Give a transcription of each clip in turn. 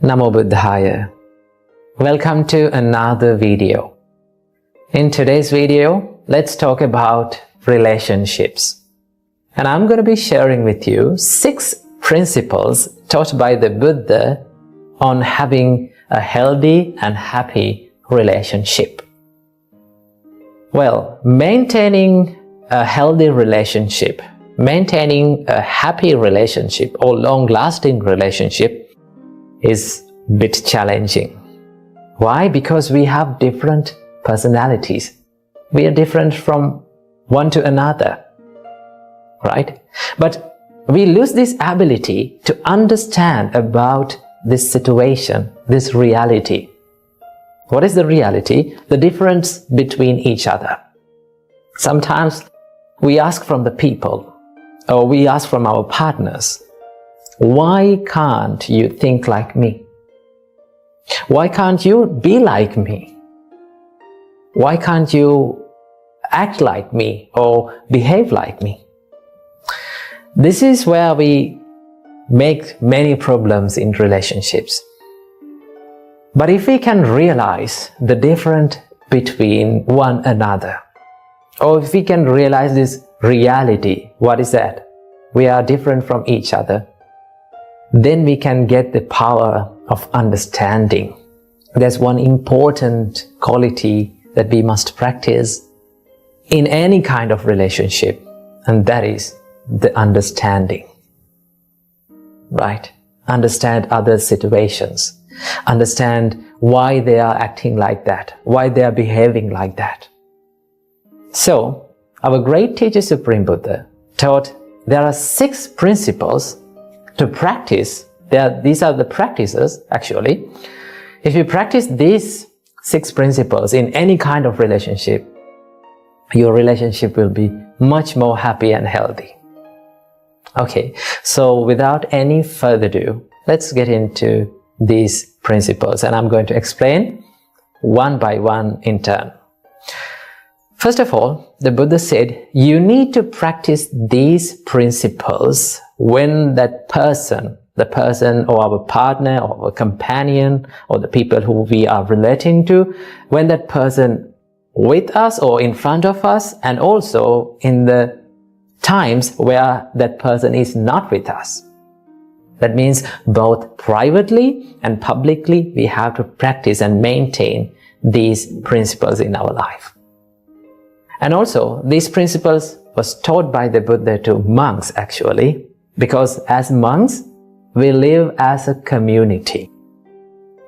Namo Buddhaya. Welcome to another video. In today's video, let's talk about relationships. And I'm going to be sharing with you 6 principles taught by the Buddha on having a healthy and happy relationship. Well, maintaining a healthy relationship, maintaining a happy relationship or long-lasting relationship is a bit challenging. Why? Because we have different personalities. We are different from one to another, right? But we lose this ability to understand about this situation, this reality. What is the reality? The difference between each other. Sometimes we ask from the people, or we ask from our partners, why can't you think like me? Why can't you be like me? Why can't you act like me or behave like me? This is where we make many problems in relationships. But if we can realize the difference between one another, or if we can realize this reality, what is that? We are different from each other. Then we can get the power of understanding. There's one important quality that we must practice in any kind of relationship, and that is the understanding. Right? Understand other situations. Understand why they are acting like that, why they are behaving like that. So, our great teacher Supreme Buddha taught there are 6 principles to practice. These are the practices, actually. If you practice these 6 principles in any kind of relationship, your relationship will be much more happy and healthy. Okay, so without any further ado, let's get into these principles, and I'm going to explain one by one in turn. First of all, the Buddha said, you need to practice these principles when that person, the person or our partner or our companion or the people who we are relating to, when that person with us or in front of us, and also in the times where that person is not with us. That means both privately and publicly we have to practice and maintain these principles in our life. And also, these principles was taught by the Buddha to monks actually, because as monks, we live as a community.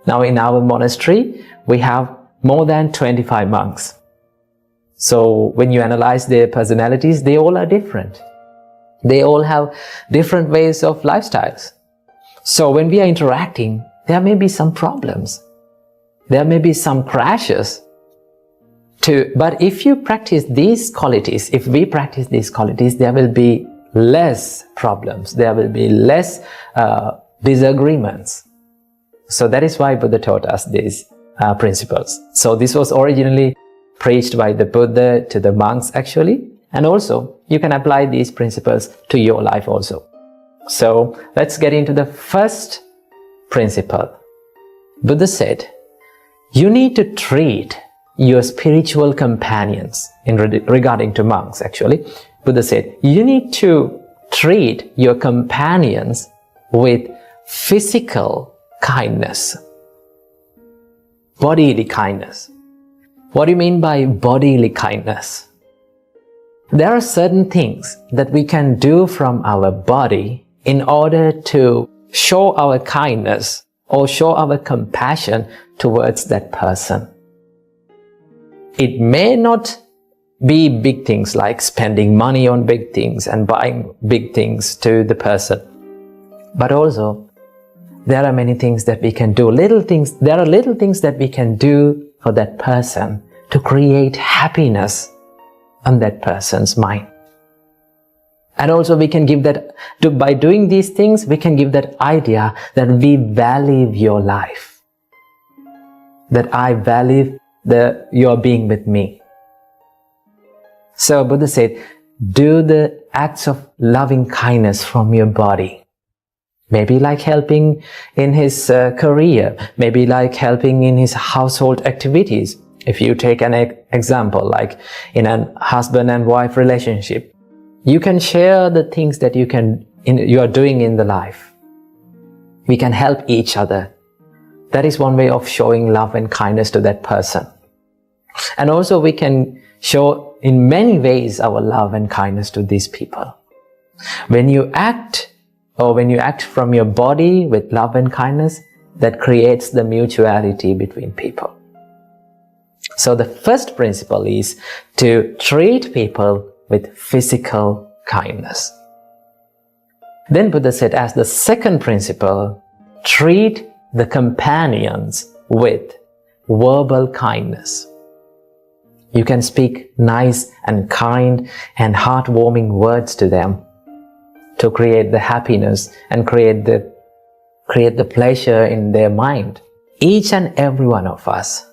Now in our monastery, we have more than 25 monks. So when you analyze their personalities, they all are different. They all have different ways of lifestyles. So when we are interacting, there may be some problems. There may be some crashes. But if you practice these qualities, if we practice these qualities, there will be less problems. There will be less disagreements. So that is why Buddha taught us these principles. So this was originally preached by the Buddha to the monks actually. And also, you can apply these principles to your life also. So let's get into the first principle. Buddha said, you need to treat your spiritual companions, regarding to monks actually. Buddha said, you need to treat your companions with physical kindness, bodily kindness. What do you mean by bodily kindness? There are certain things that we can do from our body in order to show our kindness or show our compassion towards that person. It may not be big things like spending money on big things and buying big things to the person. But also, there are many things that we can do. There are little things that we can do for that person to create happiness on that person's mind. And also we can give that, by doing these things, we can give that idea that we value your life. That I value your being with me. So Buddha said, do the acts of loving kindness from your body. Maybe like helping in his career, maybe like helping in his household activities. If you take an example, like in a husband and wife relationship, you can share the things that you are doing in the life. We can help each other. That is one way of showing love and kindness to that person. And also we can show in many ways our love and kindness to these people. When you act from your body with love and kindness, that creates the mutuality between people. So the first principle is to treat people with physical kindness. Then Buddha said, as the second principle, treat the companions with verbal kindness. You can speak nice and kind and heartwarming words to them to create the happiness and create the pleasure in their mind. Each and every one of us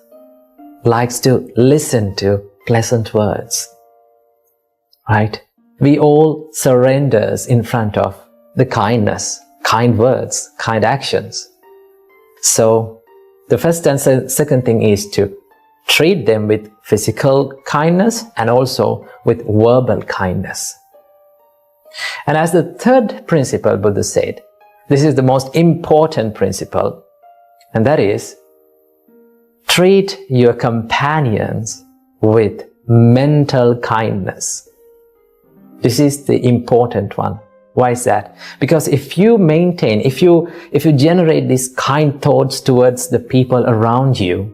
likes to listen to pleasant words, right? We all surrender in front of the kindness, kind words, kind actions. So the first and second thing is to treat them with physical kindness and also with verbal kindness. And as the third principle, Buddha said, this is the most important principle, and that is, treat your companions with mental kindness. This is the important one. Why is that? Because if you generate these kind thoughts towards the people around you,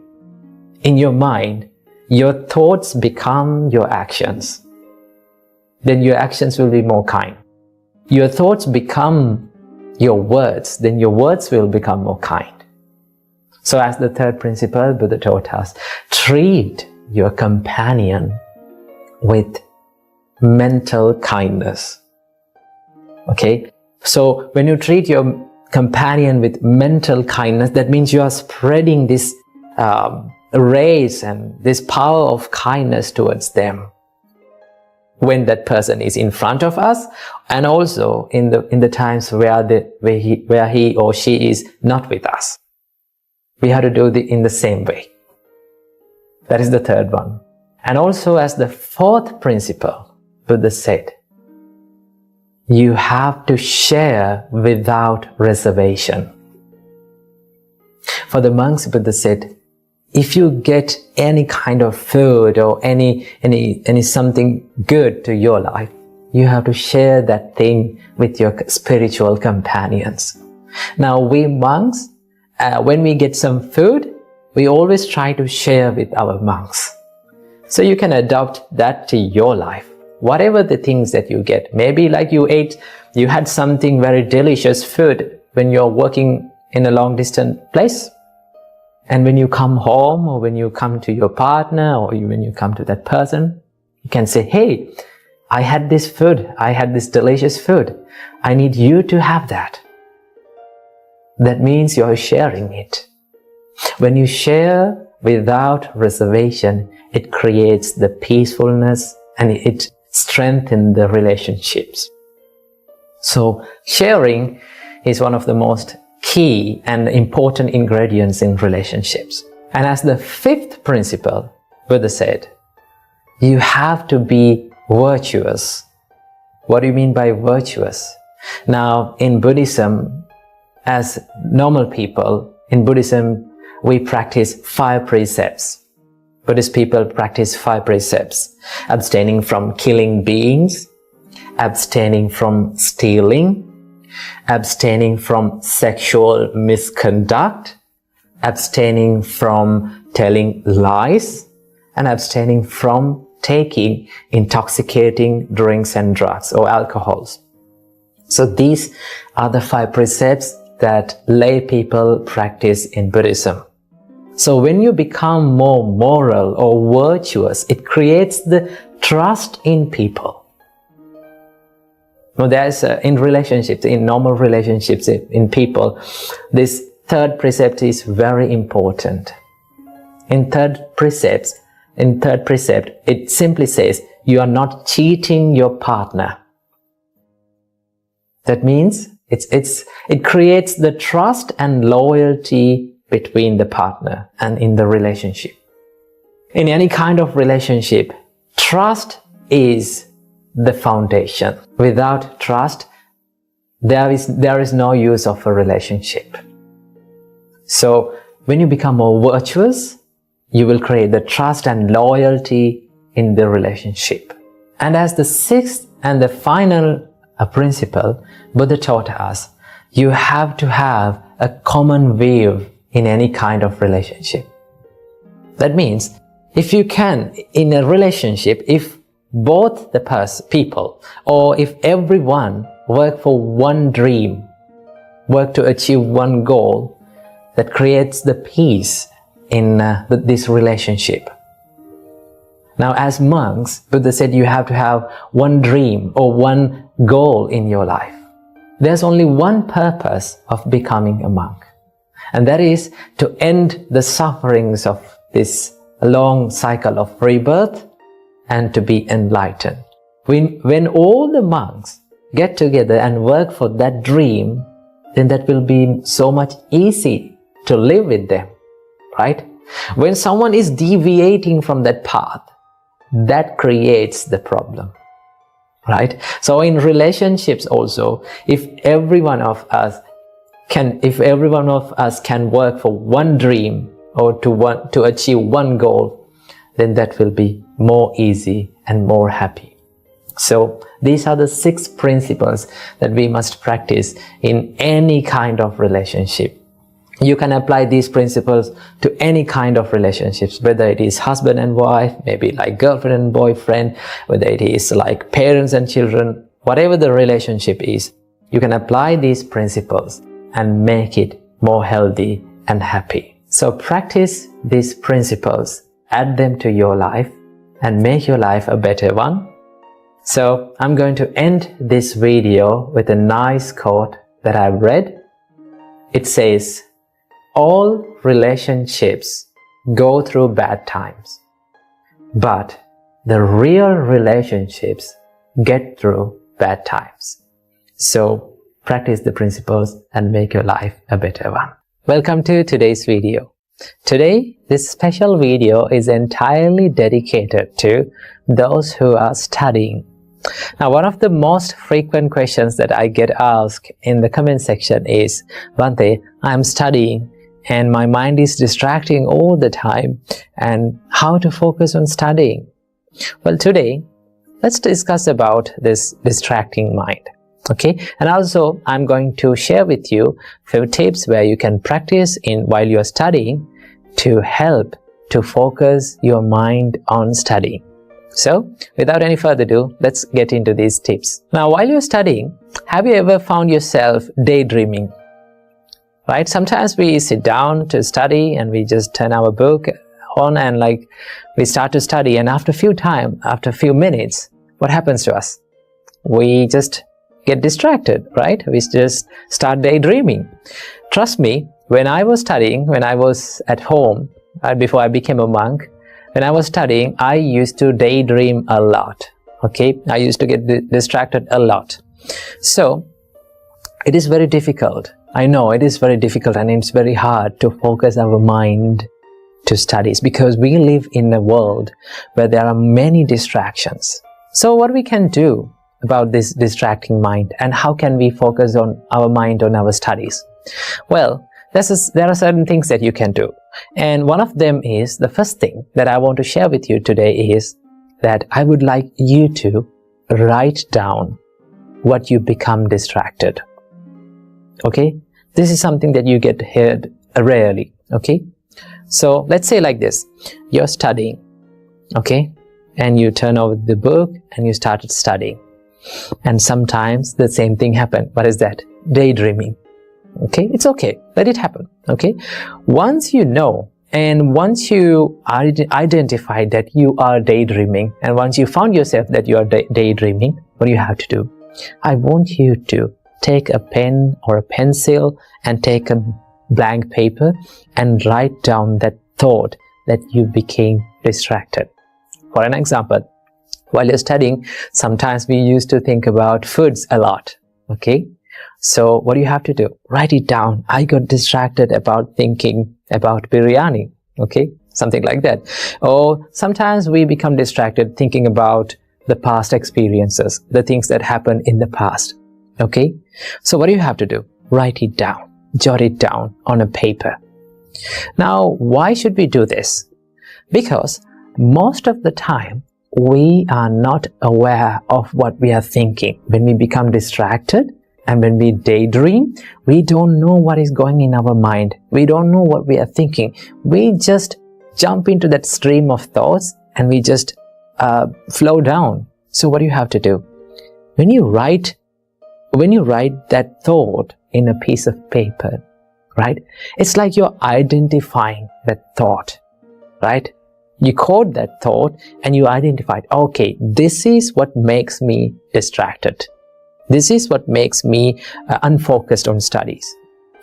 in your mind, your thoughts become your actions. Then your actions will be more kind. Your thoughts become your words, then your words will become more kind. So as the third principle, Buddha taught us, treat your companion with mental kindness. Okay? So when you treat your companion with mental kindness, that means you are spreading this rays and this power of kindness towards them when that person is in front of us, and also in the times where he or she is not with us. We have to do it in the same way. That is the third one. And also as the fourth principle, Buddha said, you have to share without reservation. For the monks, Buddha said, if you get any kind of food or any something good to your life, you have to share that thing with your spiritual companions. Now we monks, when we get some food, we always try to share with our monks. So you can adopt that to your life. Whatever the things that you get, maybe like you had something very delicious food when you're working in a long distance place. And when you come home, or when you come to your partner, or when you come to that person, you can say, hey, I had this food, I had this delicious food. I need you to have that. That means you're sharing it. When you share without reservation, it creates the peacefulness and it strengthens the relationships. So sharing is one of the most key and important ingredients in relationships. And as the fifth principle, Buddha said, you have to be virtuous. What do you mean by virtuous? Now, in Buddhism, as normal people, in Buddhism, we practice 5 precepts. Buddhist people practice 5 precepts. Abstaining from killing beings, abstaining from stealing, abstaining from sexual misconduct, abstaining from telling lies, and abstaining from taking intoxicating drinks and drugs or alcohols. So these are the 5 precepts that lay people practice in Buddhism. So when you become more moral or virtuous, it creates the trust in people. Now there's in relationships, in normal relationships, in people, this third precept is very important. In third precept, it simply says, you are not cheating your partner. That means It creates the trust and loyalty between the partner and in the relationship. In any kind of relationship, trust is the foundation. Without trust, there is no use of a relationship. So when you become more virtuous, you will create the trust and loyalty in the relationship. And as the sixth and the final principle, Buddha taught us, you have to have a common view in any kind of relationship. That means, if you can, in a relationship, if both the people, or if everyone work for one dream, work to achieve one goal, that creates the peace in this relationship. Now, as monks, Buddha said you have to have one dream or one goal in your life. There's only one purpose of becoming a monk, and that is to end the sufferings of this long cycle of rebirth and to be enlightened. When all the monks get together and work for that dream, then that will be so much easy to live with them, right? When someone is deviating from that path, that creates the problem, right? So in relationships also, if every one of us can work for one dream or to achieve one goal, then that will be more easy and more happy. So these are the 6 principles that we must practice in any kind of relationship. You can apply these principles to any kind of relationships, whether it is husband and wife, maybe like girlfriend and boyfriend, whether it is like parents and children, whatever the relationship is, you can apply these principles and make it more healthy and happy. So practice these principles, add them to your life, and make your life a better one. So I'm going to end this video with a nice quote that I've read. It says, all relationships go through bad times, but the real relationships get through bad times. So practice the principles and make your life a better one. Welcome to today's video. Today, this special video is entirely dedicated to those who are studying. Now, one of the most frequent questions that I get asked in the comment section is, Bhante, I'm studying and my mind is distracting all the time, and how to focus on studying? Well, today, let's discuss about this distracting mind. Okay, and also I'm going to share with you a few tips where you can practice while you're studying to help to focus your mind on studying. So, without any further ado, let's get into these tips. Now, while you're studying, have you ever found yourself daydreaming? Right? Sometimes we sit down to study and we just turn our book on and we start to study, and after a few minutes, what happens to us? We just get distracted, right? We just start daydreaming. Trust me, when I was studying, when I was at home, before I became a monk, when I was studying, I used to daydream a lot. Okay, I used to get distracted a lot. So, it is very difficult. I know it is very difficult, and it's very hard to focus our mind to studies because we live in a world where there are many distractions. So what we can do about this distracting mind, and how can we focus on our mind on our studies? Well, there are certain things that you can do. And one of them is, the first thing that I want to share with you today is that I would like you to write down what you become distracted. Okay? This is something that you get heard rarely. Okay? So let's say like this. You're studying. Okay? And you turn over the book and you started studying. And sometimes the same thing happened. What is that? Daydreaming. Okay? It's okay. Let it happen. Okay? Once you know, and once you identify that you are daydreaming, and once you found yourself that you are daydreaming, what do you have to do? I want you to take a pen or a pencil and take a blank paper and write down that thought that you became distracted. For an example, while you're studying, sometimes we used to think about foods a lot. Okay? So what do you have to do? Write it down. I got distracted about thinking about biryani. Okay, something like that. Or sometimes we become distracted thinking about the past experiences, the things that happened in the past. Okay, so what do you have to do? Write it down. Jot it down on a paper. Now, why should we do this? Because most of the time, we are not aware of what we are thinking. When we become distracted and when we daydream, we don't know what is going in our mind. We don't know what we are thinking. We just jump into that stream of thoughts and we just flow down. So what do you have to do? When you write that thought in a piece of paper, right? It's like you're identifying that thought, right? You code that thought and you identified, okay, this is what makes me distracted. This is what makes me unfocused on studies.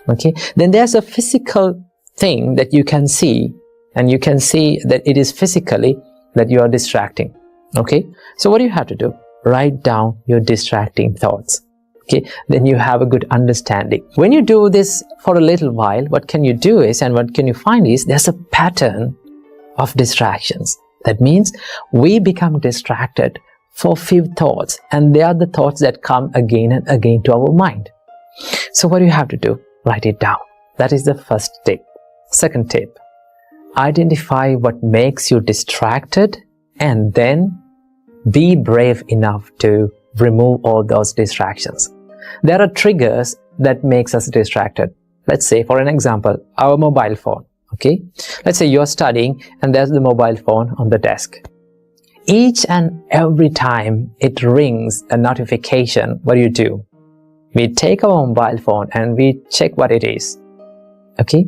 Okay, then there's a physical thing that you can see, and you can see that it is physically that you are distracting. Okay, so what do you have to do? Write down your distracting thoughts. Okay, then you have a good understanding. When you do this for a little while, what can you do is, and what can you find is, there's a pattern of distractions. That means we become distracted for few thoughts, and they are the thoughts that come again and again to our mind. So what do you have to do? Write it down. That is the first tip. Second tip, identify what makes you distracted and then be brave enough to remove all those distractions. There are triggers that makes us distracted. Let's say, for an example, our mobile phone. Okay, let's say you're studying and there's the mobile phone on the desk. Each and every time it rings a notification, what do? We take our mobile phone and we check what it is. Okay,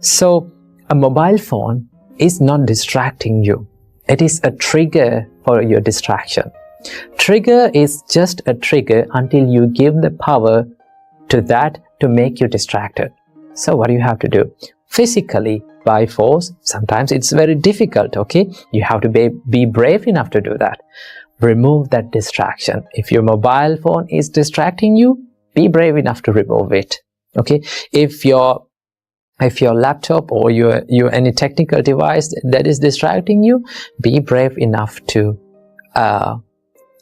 so a mobile phone is not distracting you. It is a trigger for your distraction. Trigger is just a trigger until you give the power to that to make you distracted. So what do you have to do? Physically, by force, sometimes it's very difficult, okay? You have to be brave enough to do that. Remove that distraction. If your mobile phone is distracting you, be brave enough to remove it, okay? If your laptop or your any technical device that is distracting you, be brave enough to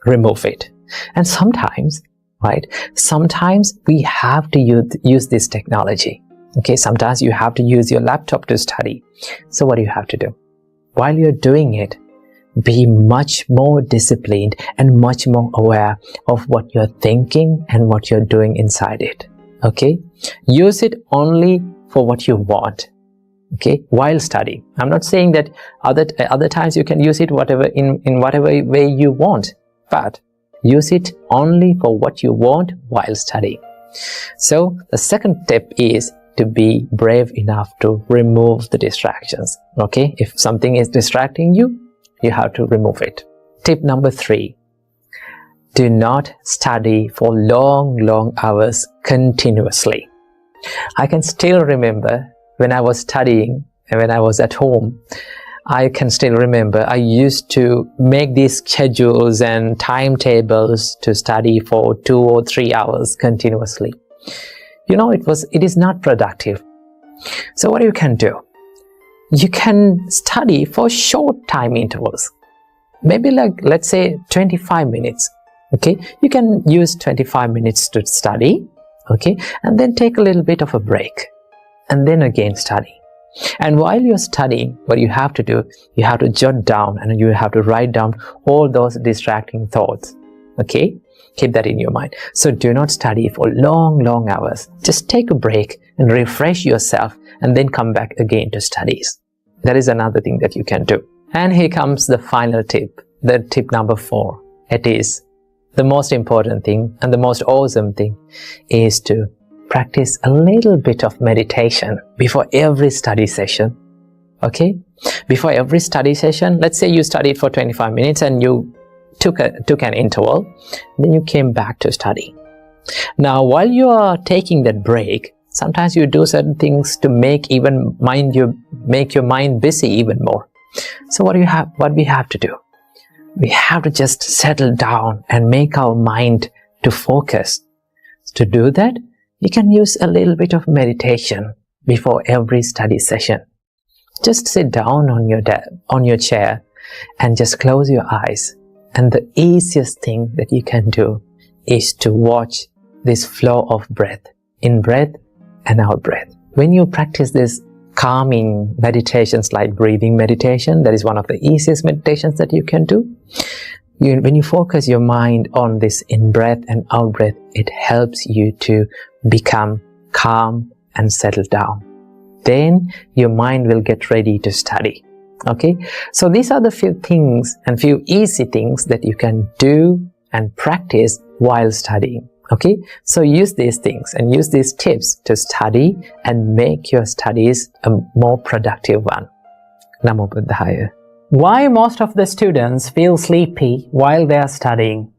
remove it. And sometimes, right, sometimes we have to use this technology. Okay, sometimes you have to use your laptop to study. So what do you have to do? While you're doing it, be much more disciplined and much more aware of what you're thinking and what you're doing inside it. Okay, use it only for what you want. Okay, while studying. I'm not saying that other times you can use it in whatever way you want, but use it only for what you want while studying. So the second tip is to be brave enough to remove the distractions. Okay, if something is distracting you, you have to remove it. Tip number 3, do not study for long hours continuously. I can still remember when I was studying and when I was at home, I can still remember I used to make these schedules and timetables to study for 2 or 3 hours continuously. You know, it is not productive. So what you can do? You can study for short time intervals. Maybe like, let's say 25 minutes. Okay, you can use 25 minutes to study. Okay, and then take a little bit of a break and then again study. And while you're studying, what you have to do, you have to jot down and you have to write down all those distracting thoughts. Okay, keep that in your mind. So do not study for long hours. Just take a break and refresh yourself and then come back again to studies. That is another thing that you can do. And here comes the final tip, the tip number 4. It is the most important thing and the most awesome thing is to practice a little bit of meditation before every study session. Okay, before every study session, let's say you studied for 25 minutes and you took an interval, then you came back to study. Now while you are taking that break, sometimes you do certain things to make your mind busy even more. So what we have to do, we have to just settle down and make our mind to focus. To do that, you can use a little bit of meditation before every study session. Just sit down on your chair and just close your eyes. And the easiest thing that you can do is to watch this flow of breath, in breath and out breath. When you practice this calming meditations like breathing meditation, that is one of the easiest meditations that you can do. When you focus your mind on this in breath and out breath, it helps you to become calm and settle down. Then your mind will get ready to study. Okay, so these are the few things and few easy things that you can do and practice while studying. Okay, so use these things and use these tips to study and make your studies a more productive one. Namo Buddhaya. Why most of the students feel sleepy while they are studying?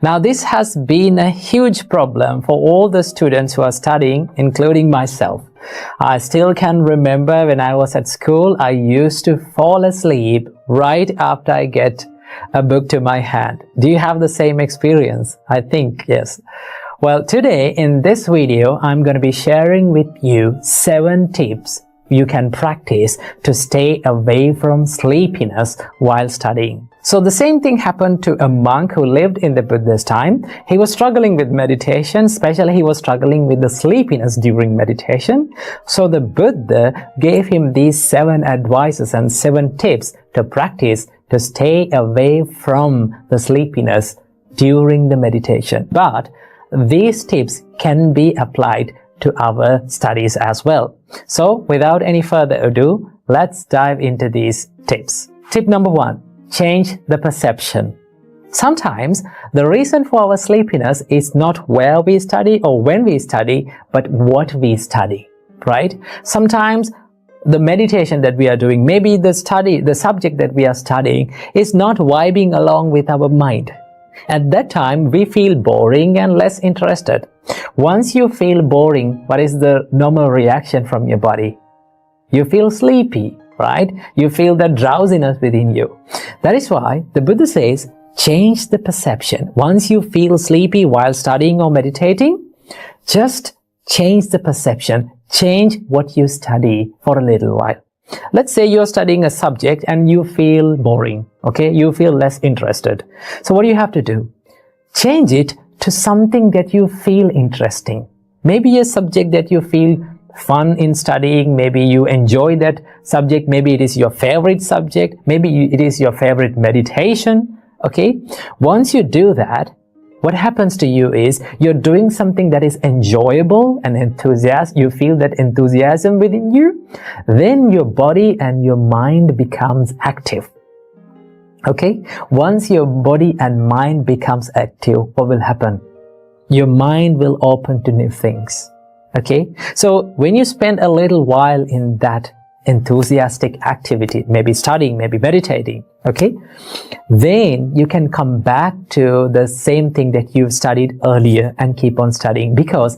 Now, this has been a huge problem for all the students who are studying, including myself. I still can remember when I was at school, I used to fall asleep right after I get a book to my hand. Do you have the same experience? I think yes. Well, today in this video, I'm going to be sharing with you 7 tips you can practice to stay away from sleepiness while studying. So the same thing happened to a monk who lived in the Buddha's time. He was struggling with meditation, especially he was struggling with the sleepiness during meditation. So the Buddha gave him these 7 advices and 7 tips to practice to stay away from the sleepiness during the meditation. But these tips can be applied to our studies as well. So without any further ado, let's dive into these tips. Tip number 1, change the perception. Sometimes the reason for our sleepiness is not where we study or when we study, but what we study, right? Sometimes the meditation that we are doing, maybe the subject that we are studying is not vibing along with our mind. At that time, we feel boring and less interested. Once you feel boring, what is the normal reaction from your body? You feel sleepy, right? You feel the drowsiness within you. That is why the Buddha says, change the perception. Once you feel sleepy while studying or meditating, just change the perception. Change what you study for a little while. Let's say you're studying a subject and you feel boring, okay? You feel less interested. So what do you have to do? Change it to something that you feel interesting. Maybe a subject that you feel fun in studying. Maybe you enjoy that subject. Maybe it is your favorite subject. Maybe it is your favorite meditation, okay? Once you do that, what happens to you is you're doing something that is enjoyable and enthusiastic. You feel that enthusiasm within you. Then your body and your mind becomes active. Okay? Once your body and mind becomes active, what will happen? Your mind will open to new things. Okay? So when you spend a little while in that enthusiastic activity, maybe studying, maybe meditating, okay, then you can come back to the same thing that you've studied earlier and keep on studying, because